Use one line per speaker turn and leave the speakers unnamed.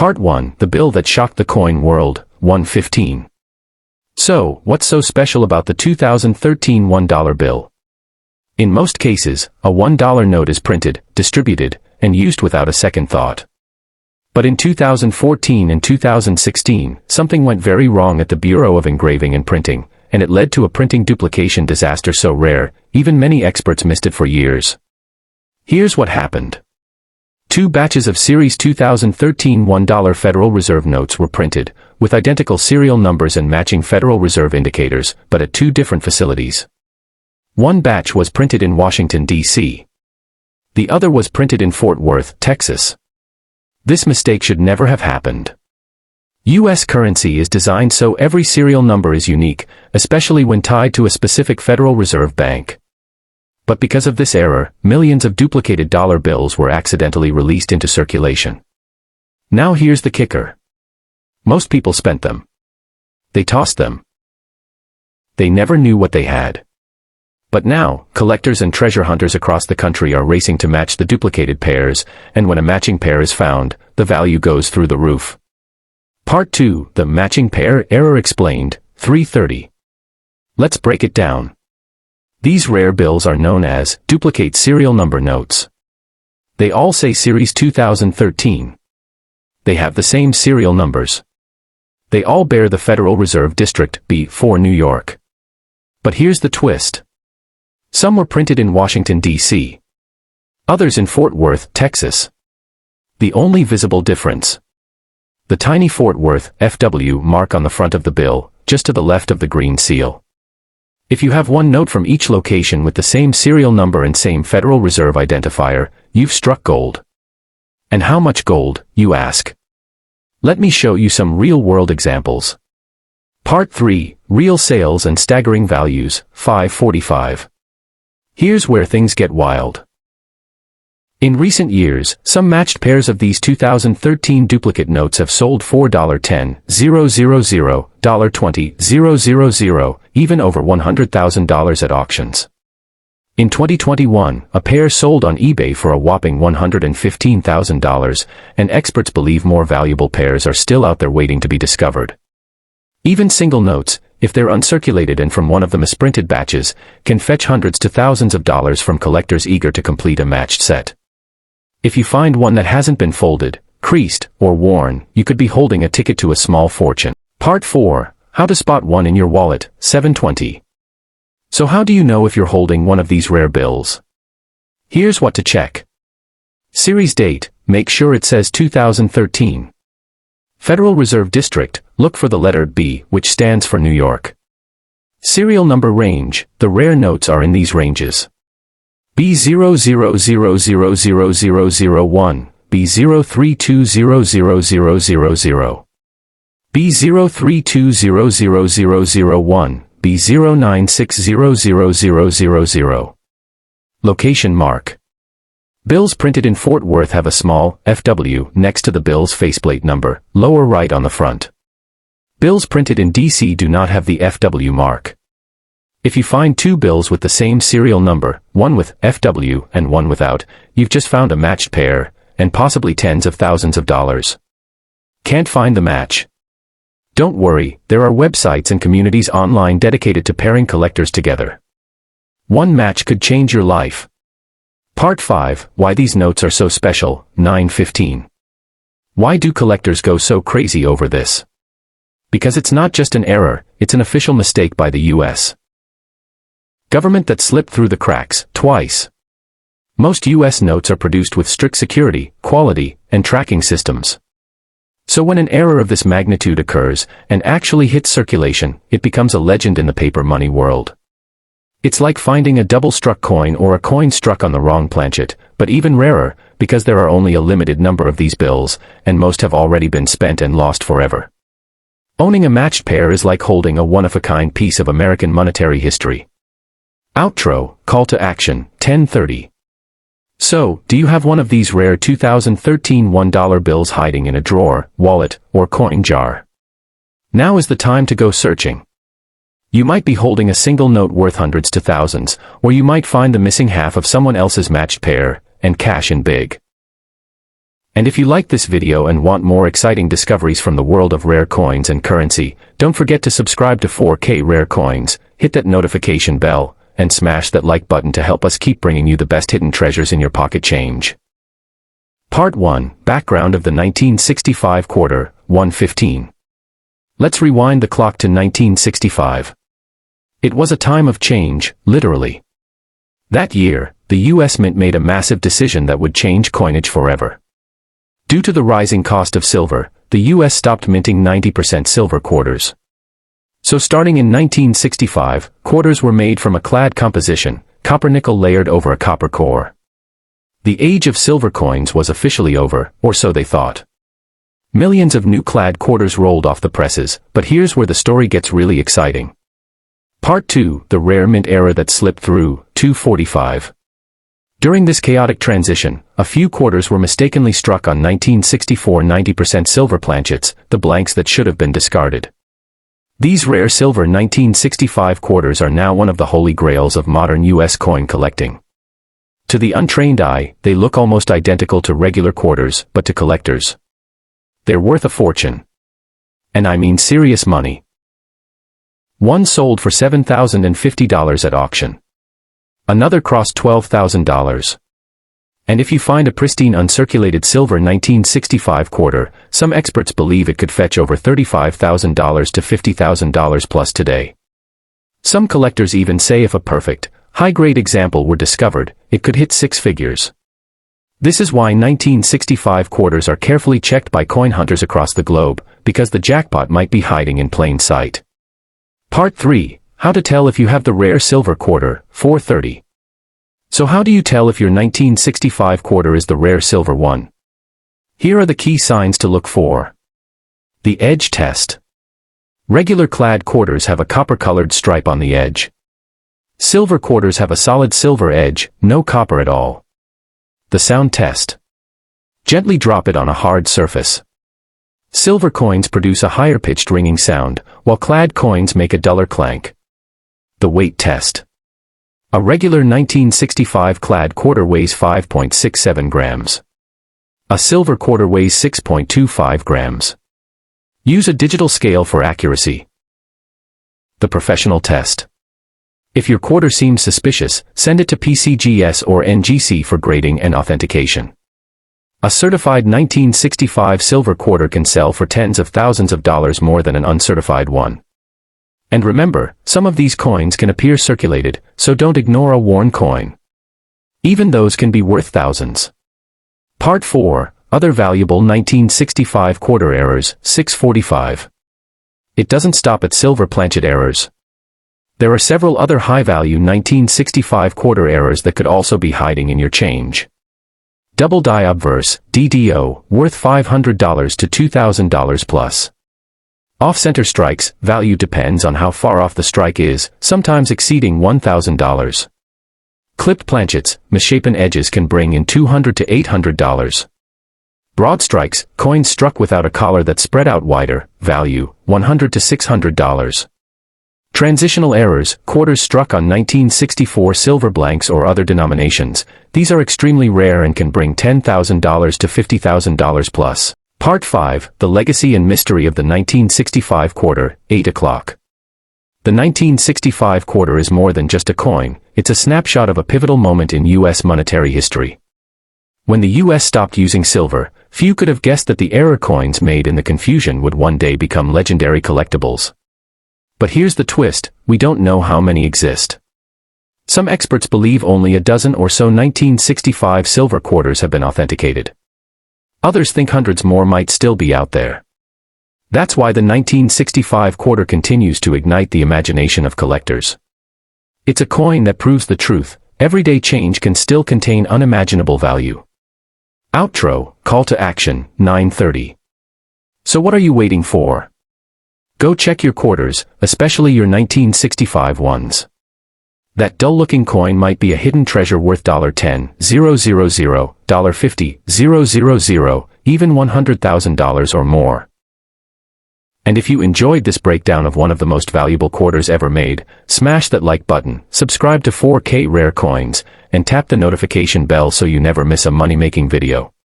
Part 1, The Bill That Shocked the Coin World, 115. So, what's so special about the 2013 $1 bill? In most cases, a $1 note is printed, distributed, and used without a second thought. But in 2014 and 2016, something went very wrong at the Bureau of Engraving and Printing, and it led to a printing duplication disaster so rare, even many experts missed it for years. Here's what happened. 2 batches of Series 2013 $1 Federal Reserve notes were printed, with identical serial numbers and matching Federal Reserve indicators, but at 2 different facilities. One batch was printed in Washington, D.C. The other was printed in Fort Worth, Texas. This mistake should never have happened. U.S. currency is designed so every serial number is unique, especially when tied to a specific Federal Reserve bank. But because of this error, millions of duplicated dollar bills were accidentally released into circulation. Now here's the kicker. Most people spent them. They tossed them. They never knew what they had. But now, collectors and treasure hunters across the country are racing to match the duplicated pairs, and when a matching pair is found, the value goes through the roof. Part 2, The Matching Pair Error Explained, 330. Let's break it down. These rare bills are known as duplicate serial number notes. They all say Series 2013. They have the same serial numbers. They all bear the Federal Reserve District B4 New York. But here's the twist. Some were printed in Washington, D.C. Others in Fort Worth, Texas. The only visible difference. The tiny Fort Worth FW mark on the front of the bill, just to the left of the green seal. If you have one note from each location with the same serial number and same Federal Reserve identifier, you've struck gold. And how much gold, you ask? Let me show you some real-world examples. Part 3, Real Sales and Staggering Values, 545. Here's where things get wild. In recent years, some matched pairs of these 2013 duplicate notes have sold for $10,000, $20,000, even over $100,000 at auctions. In 2021, a pair sold on eBay for a whopping $115,000, and experts believe more valuable pairs are still out there waiting to be discovered. Even single notes, if they're uncirculated and from one of the misprinted batches, can fetch hundreds to thousands of dollars from collectors eager to complete a matched set. If you find one that hasn't been folded, creased, or worn, you could be holding a ticket to a small fortune. Part 4, How to Spot One in Your Wallet, 720. So how do you know if you're holding one of these rare bills? Here's what to check. Series date, make sure it says 2013. Federal Reserve District, look for the letter B, which stands for New York. Serial number range, the rare notes are in these ranges. B000000001, B032000000, B032000001, B096000000. Location mark. Bills printed in Fort Worth have a small FW next to the bill's faceplate number, lower right on the front. Bills printed in DC do not have the FW mark. If you find 2 bills with the same serial number, one with FW and one without, you've just found a matched pair, and possibly tens of thousands of dollars. Can't find the match? Don't worry, there are websites and communities online dedicated to pairing collectors together. One match could change your life. Part 5, Why These Notes Are So Special, 915. Why do collectors go so crazy over this? Because it's not just an error, it's an official mistake by the U.S. government that slipped through the cracks, twice. Most U.S. notes are produced with strict security, quality, and tracking systems. So when an error of this magnitude occurs, and actually hits circulation, it becomes a legend in the paper money world. It's like finding a double-struck coin or a coin struck on the wrong planchet, but even rarer, because there are only a limited number of these bills, and most have already been spent and lost forever. Owning a matched pair is like holding a one-of-a-kind piece of American monetary history. Outro, Call to Action, 1030. So, do you have one of these rare 2013 $1 bills hiding in a drawer, wallet, or coin jar? Now is the time to go searching. You might be holding a single note worth hundreds to thousands, or you might find the missing half of someone else's matched pair, and cash in big. And if you like this video and want more exciting discoveries from the world of rare coins and currency, don't forget to subscribe to 4K Rare Coins, hit that notification bell, and smash that like button to help us keep bringing you the best hidden treasures in your pocket change. Part 1. Background of the 1965 quarter, 115. Let's rewind the clock to 1965. It was a time of change, literally. That year, the U.S. Mint made a massive decision that would change coinage forever. Due to the rising cost of silver, the U.S. stopped minting 90% silver quarters. So starting in 1965, quarters were made from a clad composition, copper-nickel layered over a copper core. The age of silver coins was officially over, or so they thought. Millions of new clad quarters rolled off the presses, but here's where the story gets really exciting. Part 2, the rare mint era that slipped through, 245. During this chaotic transition, a few quarters were mistakenly struck on 1964 90% silver planchets, the blanks that should have been discarded. These rare silver 1965 quarters are now one of the holy grails of modern U.S. coin collecting. To the untrained eye, they look almost identical to regular quarters, but to collectors, they're worth a fortune. And I mean serious money. One sold for $7,050 at auction. Another crossed $12,000. And if you find a pristine uncirculated silver 1965 quarter, some experts believe it could fetch over $35,000 to $50,000 plus today. Some collectors even say if a perfect, high-grade example were discovered, it could hit six figures. This is why 1965 quarters are carefully checked by coin hunters across the globe, because the jackpot might be hiding in plain sight. Part 3. How to tell if you have the rare silver quarter, 430. So how do you tell if your 1965 quarter is the rare silver one? Here are the key signs to look for. The edge test. Regular clad quarters have a copper-colored stripe on the edge. Silver quarters have a solid silver edge, no copper at all. The sound test. Gently drop it on a hard surface. Silver coins produce a higher-pitched ringing sound, while clad coins make a duller clank. The weight test. A regular 1965 clad quarter weighs 5.67 grams. A silver quarter weighs 6.25 grams. Use a digital scale for accuracy. The professional test. If your quarter seems suspicious, send it to PCGS or NGC for grading and authentication. A certified 1965 silver quarter can sell for tens of thousands of dollars more than an uncertified one. And remember, some of these coins can appear circulated, so don't ignore a worn coin. Even those can be worth thousands. Part 4. Other valuable 1965 quarter errors, 645. It doesn't stop at silver planchet errors. There are several other high-value 1965 quarter errors that could also be hiding in your change. Double die obverse, DDO, worth $500 to $2,000 plus. Off-center strikes, value depends on how far off the strike is, sometimes exceeding $1,000. Clipped planchets, misshapen edges can bring in $200 to $800. Broad strikes, coins struck without a collar that spread out wider, value, $100 to $600. Transitional errors, quarters struck on 1964 silver blanks or other denominations, these are extremely rare and can bring $10,000 to $50,000 plus. Part 5. The Legacy and Mystery of the 1965 Quarter, 8 o'clock. The 1965 quarter is more than just a coin, it's a snapshot of a pivotal moment in U.S. monetary history. When the U.S. stopped using silver, few could have guessed that the error coins made in the confusion would one day become legendary collectibles. But here's the twist, we don't know how many exist. Some experts believe only a dozen or so 1965 silver quarters have been authenticated. Others think hundreds more might still be out there. That's why the 1965 quarter continues to ignite the imagination of collectors. It's a coin that proves the truth, everyday change can still contain unimaginable value. Outro, call to action, 9:30. So what are you waiting for? Go check your quarters, especially your 1965 ones. That dull-looking coin might be a hidden treasure worth $10, $000, $50, $000, even $100,000 or more. And if you enjoyed this breakdown of one of the most valuable quarters ever made, smash that like button, subscribe to 4K Rare Coins, and tap the notification bell so you never miss a money-making video.